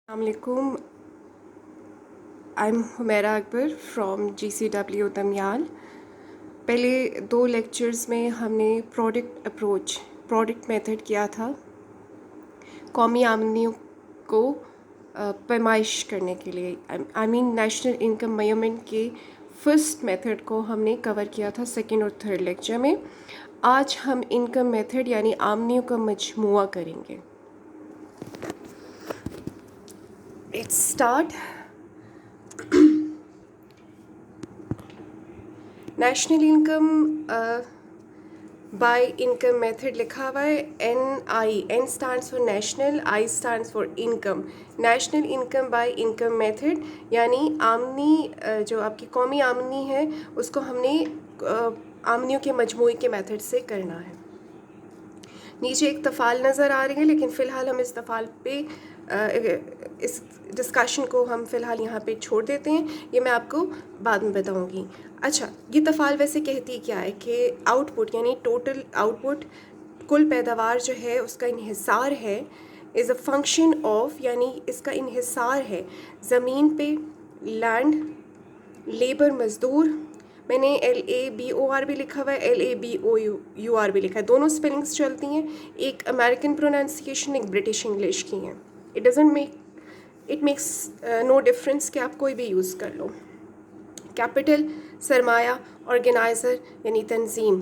Assalamualaikum. I'm Humaira Akbar from GCW दमयाल। पहले 2 lectures में हमने प्रोडक्ट मेथड किया था कौमी आमदनियों को पैमाइश करने के लिए। I mean national income measurement के फर्स्ट मेथड को हमने कवर किया था सेकेंड और थर्ड लेक्चर में। आज हम इनकम मेथड यानी आमदनियों का मजमुआ करेंगे। Let's start. National income by income method लिखा हुआ है N stands for national, I stands for income. National income by income method यानी आमदनी जो आपकी कौमी आमदनी है उसको हमने आमदनियों के मजमूए के मेथड से करना है। नीचे एक तफ़ाल नज़र आ रही है, लेकिन फ़िलहाल हम इस तफ़ाल पे इस डिस्कशन को हम फ़िलहाल यहाँ पे छोड़ देते हैं। ये मैं आपको बाद में बताऊँगी। अच्छा, ये तफ़ाल वैसे कहती क्या है कि आउटपुट यानी टोटल आउटपुट, कुल पैदावार जो है उसका इन्हिसार है इज़ अ फंक्शन ऑफ, यानी इसका इन्हिसार है ज़मीन पे, लैंड, लेबर मज़दूर। मैंने LABOR भी लिखा हुआ है, LABOUR भी लिखा है, दोनों स्पेलिंग्स चलती हैं। एक अमेरिकन प्रोनाउंसिएशन, एक ब्रिटिश इंग्लिश की हैं। इट मेक्स नो डिफरेंस कि आप कोई भी यूज़ कर लो। कैपिटल, सरमाया, ऑर्गेनाइज़र यानी तंजीम।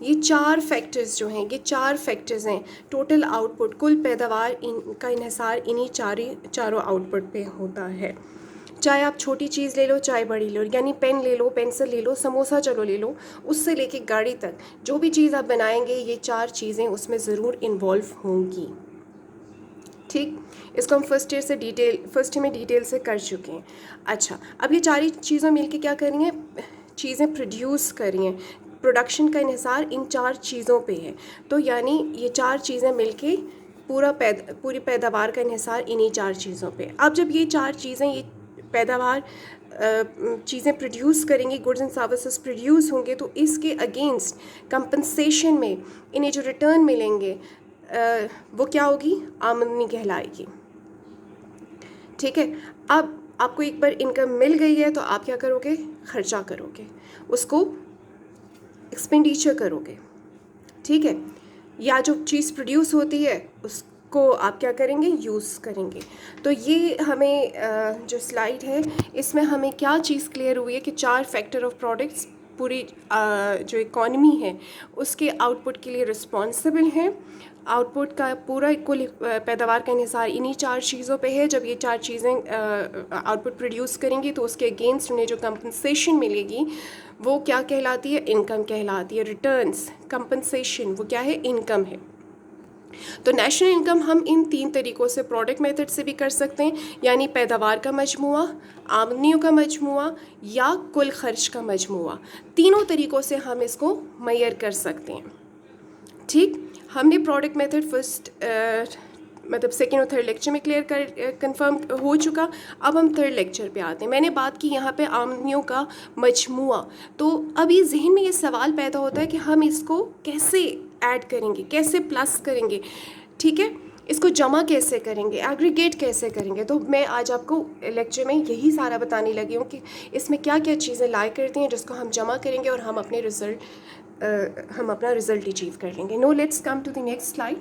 ये 4 फैक्टर्स जो हैं, ये 4 फैक्टर्स हैं। टोटल आउटपुट, कुल पैदावार, इनका इन्हिसार इन्हीं चारों आउटपुट पे होता है। चाहे आप छोटी चीज़ ले लो चाहे बड़ी ले लो, यानी पेन ले लो, पेंसिल ले लो, समोसा चलो ले लो, उससे लेके गाड़ी तक जो भी चीज़ आप बनाएंगे ये 4 चीज़ें उसमें ज़रूर इन्वॉल्व होंगी। ठीक, इसको हम फर्स्ट ईयर में डिटेल से कर चुके हैं। अच्छा, अब ये 4 चीज़ें मिलके क्या कर रही हैं, चीज़ें प्रोड्यूस कर रही हैं। प्रोडक्शन का इन्हिसार इन 4 चीज़ों पे है, तो यानी ये 4 चीज़ें मिलके पूरी पैदावार का इन्हिसार इन्हीं 4 चीज़ों पे। अब जब ये 4 चीज़ें, ये पैदावार चीज़ें प्रोड्यूस करेंगी, गुड्स एंड सर्विसेज प्रोड्यूस होंगे, तो इसके अगेंस्ट कंपनसेशन में इन्हें जो रिटर्न मिलेंगे वो क्या होगी, आमदनी कहलाएगी। ठीक है, अब आपको एक बार इनकम मिल गई है तो आप क्या करोगे, खर्चा करोगे, उसको एक्सपेंडिचर करोगे। ठीक है, या जो चीज़ प्रोड्यूस होती है उसको आप क्या करेंगे, यूज़ करेंगे। तो ये हमें जो स्लाइड है इसमें हमें क्या चीज़ क्लियर हुई है कि 4 फैक्टर ऑफ प्रोडक्ट्स पूरी जो इकॉनमी है उसके आउटपुट के लिए रिस्पॉन्सिबल हैं। आउटपुट का पूरा कुल पैदावार का इन्हिसार इन्हीं 4 चीज़ों पे है। जब ये 4 चीज़ें आउटपुट प्रोड्यूस करेंगी तो उसके अगेंस्ट उन्हें जो कंपनसेशन मिलेगी वो क्या कहलाती है, इनकम कहलाती है। रिटर्न्स, कंपनसेशन, वो क्या है, इनकम है। तो नेशनल इनकम हम इन 3 तरीक़ों से, प्रोडक्ट मेथड से भी कर सकते हैं, यानी पैदावार का मजमुआ, आमदनियों का मजमुआ या कुल खर्च का मजमुआ। तीनों तरीक़ों से हम इसको मेजर कर सकते हैं। ठीक, हमने प्रोडक्ट मेथड फर्स्ट मतलब सेकेंड और थर्ड लेक्चर में कंफर्म हो चुका। अब हम थर्ड लेक्चर पे आते हैं। मैंने बात की यहाँ पे आमदनियों का मजमुआ, तो अभी जहन में ये सवाल पैदा होता है कि हम इसको कैसे ऐड करेंगे, कैसे प्लस करेंगे। ठीक है, इसको जमा कैसे करेंगे, एग्रीगेट कैसे करेंगे। तो मैं आज आपको लेक्चर में यही सारा बताने लगी हूँ कि इसमें क्या क्या चीज़ें लाई करती हैं जिसको हम जमा करेंगे और हम अपना रिज़ल्ट अचीव कर लेंगे। No, let's come to the next slide.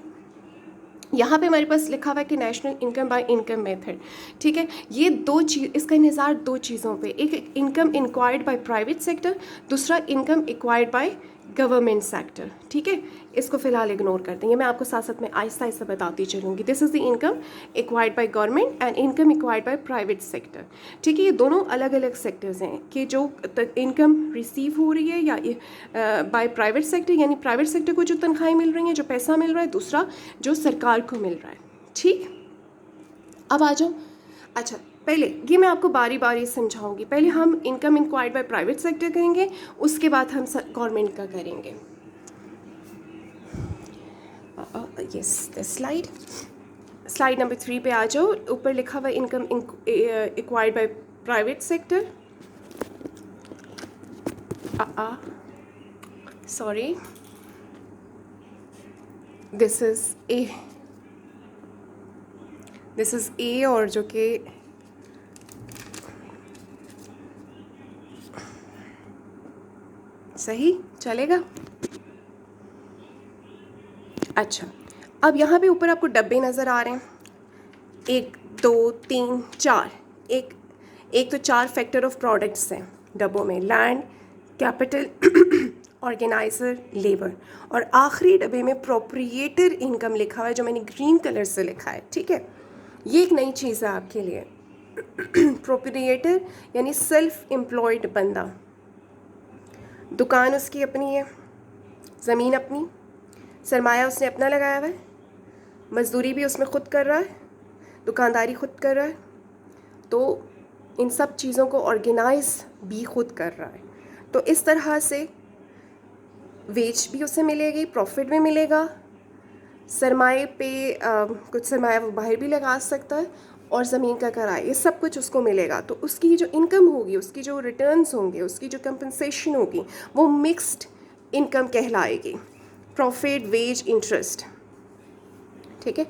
यहाँ पे हमारे पास लिखा हुआ है कि national income by income method. ठीक है, ये 2 चीज़, इसका इन्हिसार 2 चीज़ों पे, एक income inquired by private sector, दूसरा income acquired by government sector. ठीक है, इसको फ़िलहाल इग्नोर करते हैं, मैं आपको साथ साथ में आहिस्ता आहिस्ता बताती चलूँगी। This is the income acquired by government and income acquired bye private sector. ठीक है, ये दोनों अलग अलग सेक्टर्स हैं कि जो इनकम रिसीव हो रही है या बाय प्राइवेट सेक्टर, यानी प्राइवेट सेक्टर को जो तनख्वाहें मिल रही हैं, जो पैसा मिल रहा है, दूसरा जो सरकार को मिल रहा है। ठीक, अब आ जाओ। अच्छा, पहले ये मैं आपको बारी बारी समझाऊंगी। पहले हम income inquired by private sector करेंगे, उसके बाद हम गवर्नमेंट का करेंगे। यस, स्लाइड नंबर 3 पे आ जाओ। ऊपर लिखा हुआ income acquired bye private sector, sorry, this is this is a, और जो कि सही चलेगा। अच्छा, अब यहाँ पे ऊपर आपको डब्बे नज़र आ रहे हैं, 1 2 3 4। एक तो 4 फैक्टर ऑफ प्रोडक्ट्स हैं डब्बों में, लैंड, कैपिटल, ऑर्गेनाइजर, लेबर, और आखिरी डब्बे में प्रोप्रिएटर इनकम लिखा हुआ है जो मैंने ग्रीन कलर से लिखा है। ठीक है, ये एक नई चीज़ है आपके लिए। प्रोप्रिएटर यानी सेल्फ एम्प्लॉयड बंदा, दुकान उसकी अपनी है, ज़मीन अपनी, सरमाया उसने अपना लगाया हुआ है, मज़दूरी भी उसमें ख़ुद कर रहा है, दुकानदारी ख़ुद कर रहा है, तो इन सब चीज़ों को ऑर्गेनाइज भी ख़ुद कर रहा है। तो इस तरह से वेज भी उसे मिलेगी, प्रॉफिट भी मिलेगा, सरमाए पे कुछ सरमाया वो बाहर भी लगा सकता है, और ज़मीन का किराया, ये सब कुछ उसको मिलेगा। तो उसकी जो इनकम होगी, उसकी जो रिटर्न्स होंगे, उसकी जो कंपनसेशन होगी, वो मिक्स्ड इनकम कहलाएगी, प्रॉफिट, वेज, इंटरेस्ट। ठीक है,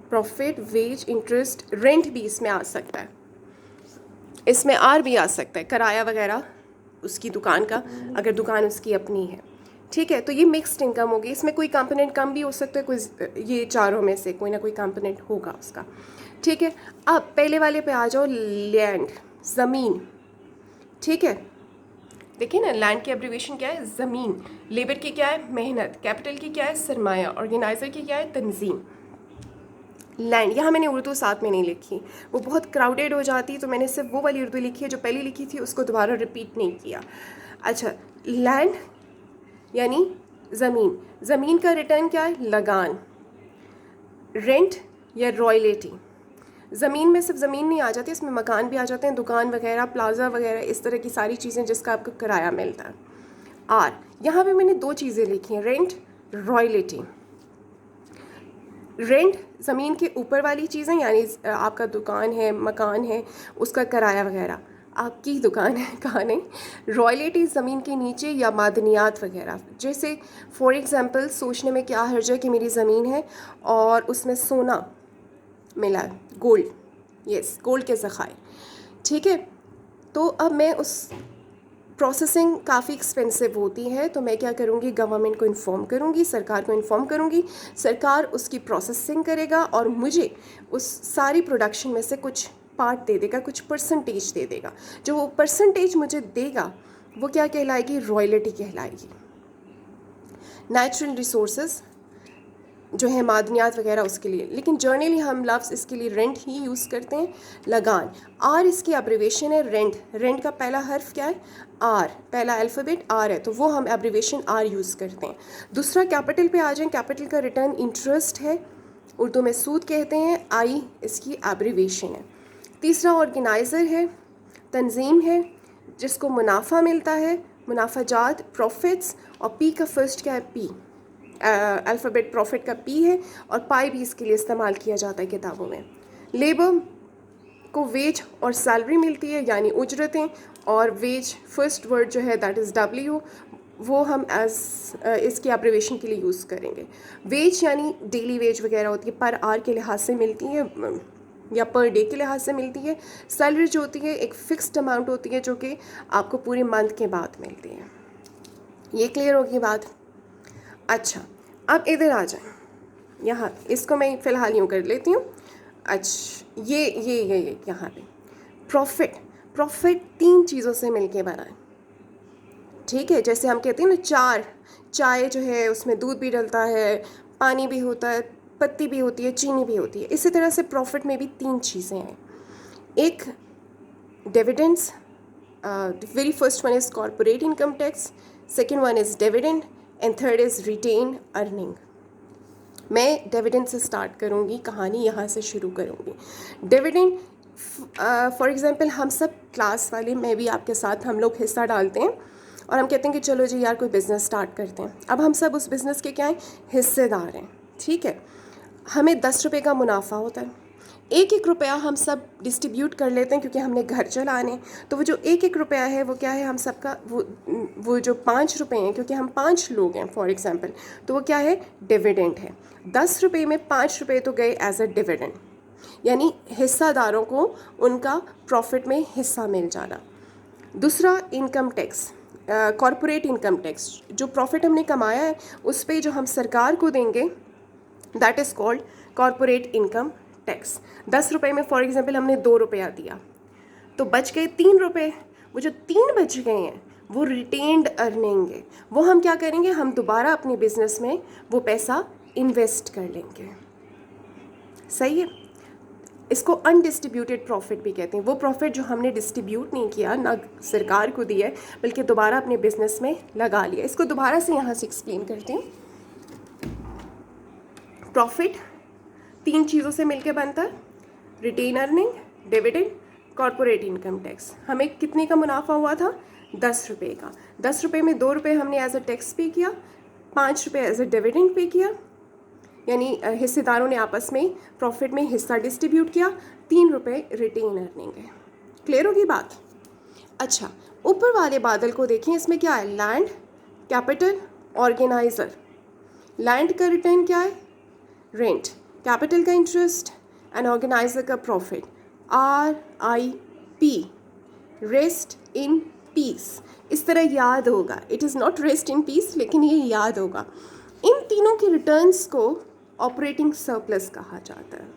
प्रॉफिट, वेज, इंटरेस्ट, रेंट भी इसमें आ सकता है, इसमें आर भी आ सकता है, किराया वगैरह उसकी दुकान का, अगर दुकान उसकी अपनी है। ठीक है, तो ये मिक्स्ड इनकम होगी, इसमें कोई कंपोनेंट कम भी हो सकता है, कोई ये चारों में से कोई ना कोई कंपोनेंट होगा उसका। ठीक है, अब पहले वाले पे आ जाओ, लैंड, ज़मीन। ठीक है, देखिए ना, लैंड की एब्रीवेशन क्या है, ज़मीन, लेबर की क्या है, मेहनत, कैपिटल की क्या है, सरमाया, ऑर्गेनाइज़र की क्या है, तंजीम। लैंड, यहाँ मैंने उर्दू साथ में नहीं लिखी, वो बहुत क्राउडेड हो जाती, तो मैंने सिर्फ वो वाली उर्दू लिखी है जो पहले लिखी थी, उसको दोबारा रिपीट नहीं किया। अच्छा, लैंड यानी ज़मीन, ज़मीन का रिटर्न क्या है, लगान, रेंट या रॉयल्टी। ज़मीन में सिर्फ ज़मीन नहीं आ जाती, इसमें मकान भी आ जाते हैं, दुकान वगैरह, प्लाजा वगैरह, इस तरह की सारी चीज़ें जिसका आपको किराया मिलता है। आर, यहाँ पे मैंने 2 चीज़ें लिखी हैं, रेंट, रॉयल्टी। रेंट ज़मीन के ऊपर वाली चीज़ें, यानी आपका दुकान है, मकान है, उसका किराया वगैरह, आपकी दुकान है, कहाँ नहीं। रॉयल्टी ज़मीन के नीचे या मादनियात वगैरह, जैसे फॉर एग्ज़ाम्पल सोचने में क्या हर्ज है कि मेरी ज़मीन है और उसमें सोना मिला, गोल्ड, यस, गोल्ड के ज़खायर। ठीक है, तो अब मैं उस प्रोसेसिंग काफ़ी एक्सपेंसिव होती है, तो मैं क्या करूँगी, गवर्नमेंट को इन्फॉर्म करूँगी, सरकार को इन्फॉर्म करूँगी, सरकार उसकी प्रोसेसिंग करेगा और मुझे उस सारी प्रोडक्शन में से कुछ पार्ट दे देगा, कुछ परसेंटेज दे देगा। जो वो परसेंटेज मुझे देगा वो क्या कहलाएगी, रॉयल्टी कहलाएगी। नेचुरल रिसोर्सेज जो है, मादनियात वगैरह, उसके लिए, लेकिन जर्नली हम लफ्ज़ इसके लिए रेंट ही यूज़ करते हैं। लगान, आर इसकी एब्रीवेशन है, रेंट, रेंट का पहला हर्फ क्या है, आर, पहला अल्फ़ाबेट आर है, तो वो हम एब्रीवेशन आर यूज़ करते हैं। दूसरा, कैपिटल पे आ जाएं, कैपिटल का रिटर्न इंटरेस्ट है, उर्दू में सूद कहते हैं, आई इसकी एब्रीवेशन है। तीसरा, ऑर्गेनाइज़र है, तंजीम है, जिसको मुनाफा मिलता है, मुनाफाजात, प्रॉफिट्स, और पी का फर्स्ट क्या है, पी, अल्फ़ाबेट प्रॉफिट का पी है, और पाई भी इसके लिए इस्तेमाल किया जाता है किताबों में। लेबर को वेज और सैलरी मिलती है, यानी उजरतें, और वेज फर्स्ट वर्ड जो है दैट इज़ डब्ल्यू, वो हम इसकी एब्रीवेशन के लिए यूज़ करेंगे। वेज यानी डेली वेज वगैरह होती है, पर आर के लिहाज से मिलती है या पर डे के लिहाज से मिलती है। सैलरी जो होती है एक फ़िक्स्ड अमाउंट होती है जो कि आपको पूरे मंथ के बाद मिलती है। ये क्लियर होगी बात। अच्छा, अब इधर आ जाए, यहाँ इसको मैं फ़िलहाल यूँ कर लेती हूँ। अच्छा, ये यहाँ पे प्रॉफिट, प्रॉफिट 3 चीज़ों से मिलके बना है। ठीक है, जैसे हम कहते हैं ना, चाय जो है उसमें दूध भी डलता है, पानी भी होता है, पत्ती भी होती है, चीनी भी होती है। इसी तरह से प्रॉफिट में भी 3 चीज़ें हैं। एक dividends, very first one is corporate income tax, second one is dividend, and third is retained earning. मैं डिविडेंड से स्टार्ट करूँगी, कहानी यहाँ से शुरू करूँगी। डिविडेंड, फॉर एग्ज़ाम्पल हम सब क्लास वाले, मैं भी आपके साथ, हम लोग हिस्सा डालते हैं और हम कहते हैं कि चलो जी यार कोई बिज़नेस स्टार्ट करते हैं। अब हम सब उस बिज़नेस के क्या हैं, हिस्सेदार हैं। ठीक है, हमें 10 रुपये का मुनाफा होता है, 1-1 रुपया हम सब डिस्ट्रीब्यूट कर लेते हैं क्योंकि हमने घर चलाने। तो वो जो 1-1 रुपया है वो क्या है, हम सबका, वो जो 5 रुपये हैं, क्योंकि हम 5 लोग हैं फॉर एग्ज़ाम्पल, तो वो क्या है, डिविडेंड है। 10 रुपये में 5 रुपये तो गए एज अ डिविडेंड। यानी हिस्सादारों को उनका प्रॉफिट में हिस्सा मिल जाना। दूसरा income tax, corporate income tax, जो प्रॉफिट हमने कमाया है उस पे जो हम सरकार को देंगे, that is called corporate income tax. 10 रुपये में फॉर एग्जांपल हमने 2 रुपया दिया तो बच गए 3 रुपये। वो जो 3 बच गए हैं वो रिटेन्ड अर्निंग है, वो हम क्या करेंगे, हम दोबारा अपने बिजनेस में वो पैसा इन्वेस्ट कर लेंगे। सही है। इसको अनडिस्ट्रीब्यूटेड प्रॉफिट भी कहते हैं, वो प्रॉफिट जो हमने डिस्ट्रीब्यूट नहीं किया, ना सरकार को दिया है, बल्कि दोबारा अपने बिजनेस में लगा लिया। इसको दोबारा से यहाँ से एक्सप्लेन करते हैं। प्रॉफिट 3 चीज़ों से मिलकर बनता है, retained earning, dividend, corporate income tax. हमें कितने का मुनाफा हुआ था, 10 रुपये का। 10 रुपये में 2 रुपये हमने एज अ टैक्स पे किया, 5 रुपये एज अ डिविडेंड पे किया, यानी हिस्सेदारों ने आपस में प्रॉफिट में हिस्सा डिस्ट्रीब्यूट किया, 3 रुपये रिटेन अर्निंग है। क्लियर होगी बात। अच्छा, ऊपर वाले बादल को देखें, इसमें क्या है, लैंड, कैपिटल, ऑर्गेनाइजर। लैंड का रिटर्न क्या है, रेंट, कैपिटल का इंटरेस्ट एंड ऑर्गेनाइजर का profit, RIP, rest in peace. इस तरह याद होगा, it is not rest in peace, लेकिन ये याद होगा। इन तीनों के रिटर्न्स को ऑपरेटिंग सरप्लस कहा जाता है।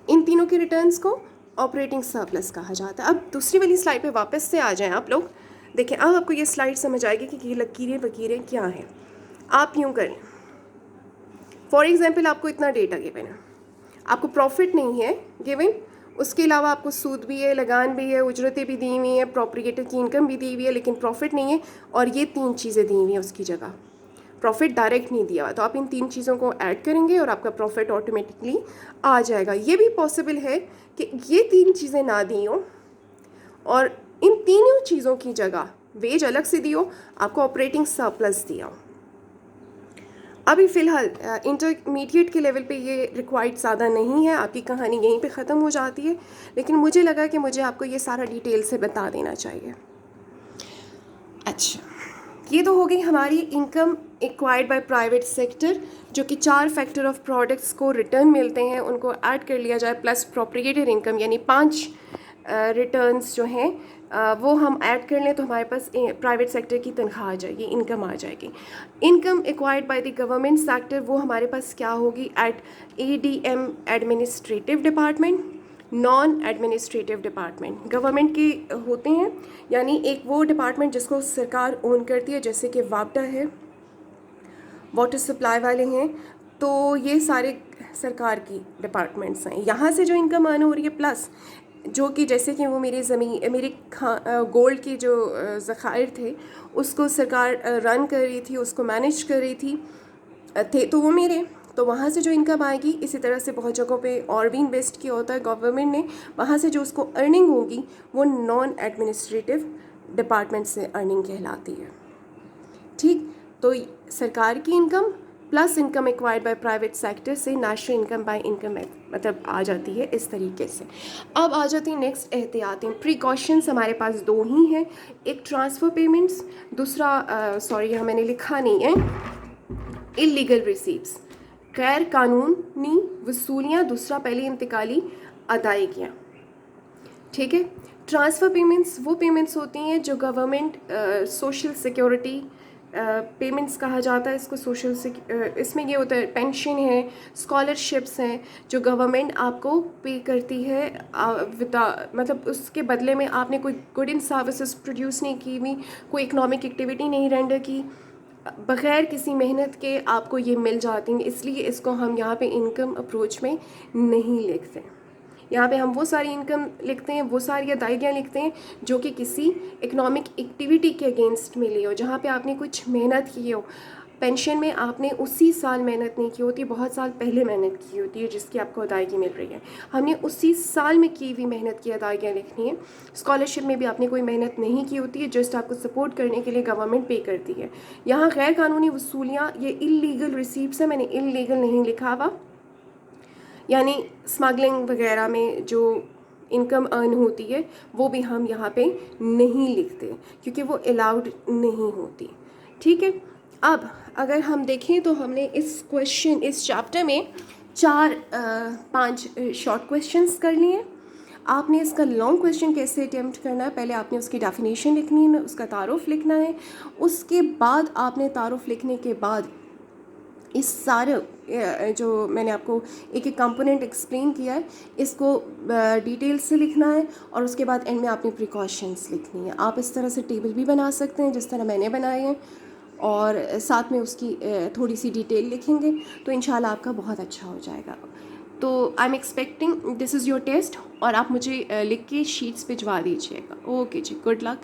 इन तीनों के रिटर्न्स को ऑपरेटिंग सरप्लस कहा जाता है। अब दूसरी वाली स्लाइड पे वापस से आ जाएं आप लोग। देखें, अब आपको ये स्लाइड समझ आएगी कि ये लकीरें वकीरें क्या हैं। आप यूँ करें, फॉर एग्जांपल आपको इतना डेटा गिवन है, आपको प्रॉफिट नहीं है गिवन, उसके अलावा आपको सूद भी है, लगान भी है, उजरतें भी दी हुई हैं, प्रॉपरेटर की इनकम भी दी हुई है, लेकिन प्रॉफिट नहीं है। और ये 3 चीज़ें दी हुई हैं उसकी जगह, प्रॉफिट डायरेक्ट नहीं दिया हुआ। तो आप इन 3 चीज़ों को ऐड करेंगे और आपका प्रॉफिट ऑटोमेटिकली आ जाएगा। ये भी पॉसिबल है कि ये 3 चीज़ें ना दी हो और इन तीनों चीज़ों की जगह वेज अलग से दी हो, आपको ऑपरेटिंग सरप्लस दिया हो। अभी फ़िलहाल इंटरमीडिएट के लेवल पे ये रिक्वायर्ड ज़्यादा नहीं है, आपकी कहानी यहीं पे ख़त्म हो जाती है, लेकिन मुझे लगा कि मुझे आपको ये सारा डिटेल से बता देना चाहिए। अच्छा, ये तो हो गई हमारी income acquired bye private sector, जो कि 4 फैक्टर ऑफ प्रोडक्ट्स को रिटर्न मिलते हैं उनको ऐड कर लिया जाए, प्लस प्रोप्रिएटर इनकम, यानी 5 रिटर्न्स जो हैं वो हम ऐड कर लें तो हमारे पास प्राइवेट सेक्टर की तनख्वाह आ जाएगी, इनकम आ जाएगी। Income acquired by the government sector, वो हमारे पास क्या होगी, at ADM administrative department, non administrative department. Government के होते हैं, यानी एक वो डिपार्टमेंट जिसको सरकार ओन करती है, जैसे कि वापडा है, वाटर सप्लाई वाले हैं, तो ये सारे सरकार की डिपार्टमेंट्स हैं। यहाँ से जो इनकम अर्न हो रही है, प्लस जो कि जैसे कि वो मेरी गोल्ड की जो ज़खायर थे उसको सरकार रन कर रही थी, उसको मैनेज कर रही थी, तो वो मेरे, तो वहाँ से जो इनकम आएगी, इसी तरह से बहुत जगहों पे और भी इन्वेस्ट किया होता है गवर्नमेंट ने, वहाँ से जो उसको अर्निंग होगी वो नॉन एडमिनिस्ट्रेटिव डिपार्टमेंट से अर्निंग कहलाती है। ठीक, तो सरकार की income plus income acquired bye private sector से नेशनल इनकम बाय इनकम मतलब आ जाती है इस तरीके से। अब आ जाती है नेक्स्ट एहतियाती प्रिकॉशंस। हमारे पास 2 ही हैं, एक ट्रांसफ़र पेमेंट्स, दूसरा सॉरी यहाँ मैंने लिखा नहीं है, इलीगल रिसीप्ट्स, गैर कानूनी वसूलियाँ, दूसरा पहले इंतकाली अदायगियाँ। ठीक है, ट्रांसफ़र पेमेंट्स वो पेमेंट्स होती हैं जो गवर्नमेंट सोशल सिक्योरिटी पेमेंट्स कहा जाता है इसको, इसमें ये होता है, पेंशन है, स्कॉलरशिप्स हैं जो गवर्नमेंट आपको पे करती है, मतलब उसके बदले में आपने कोई गुड इन सर्विसेज प्रोड्यूस नहीं की हुई, कोई इकनॉमिक एक्टिविटी नहीं रेंडर की, बग़ैर किसी मेहनत के आपको ये मिल जाती हैं। इसलिए इसको हम यहाँ पे इनकम अप्रोच में नहीं लिखते। यहाँ पे हम वो सारी इनकम लिखते हैं, वो सारी अदायगियाँ लिखते हैं जो कि किसी इकनॉमिक एक्टिविटी के अगेंस्ट मिली हो, जहाँ पे आपने कुछ मेहनत की हो। पेंशन में आपने उसी साल मेहनत नहीं की होती, बहुत साल पहले मेहनत की होती है जिसकी आपको अदायगी मिल रही है, हमने उसी साल में की हुई मेहनत की अदायगियाँ लिखनी है। स्कॉलरशिप में भी आपने कोई मेहनत नहीं की होती है, जस्ट आपको सपोर्ट करने के लिए गवर्नमेंट पे करती है। यहाँ गैर कानूनी वसूलियाँ, ये इलीगल रिसीप्ट्स है, मैंने इलीगल नहीं लिखा हुआ, यानी स्मगलिंग वगैरह में जो इनकम अर्न होती है वो भी हम यहाँ पे नहीं लिखते क्योंकि वो अलाउड नहीं होती। ठीक है, अब अगर हम देखें तो हमने इस चैप्टर में 5 शॉर्ट क्वेश्चंस कर लिए। आपने इसका लॉन्ग क्वेश्चन कैसे अटेम्प्ट करना है, पहले आपने उसकी डेफिनेशन लिखनी है, उसका तारुफ लिखना है। उसके बाद आपने तारुफ लिखने के बाद इस सारे जो मैंने आपको एक एक कंपोनेंट एक्सप्लेन किया है, इसको डिटेल से लिखना है। और उसके बाद एंड में आपने प्रिकॉशंस लिखनी है। आप इस तरह से टेबल भी बना सकते हैं जिस तरह मैंने बनाए हैं, और साथ में उसकी थोड़ी सी डिटेल लिखेंगे तो इंशाल्लाह आपका बहुत अच्छा हो जाएगा। तो I am expecting this is your test, और आप मुझे लिख के शीट्स भिजवा दीजिएगा। ओके जी, गुड लक।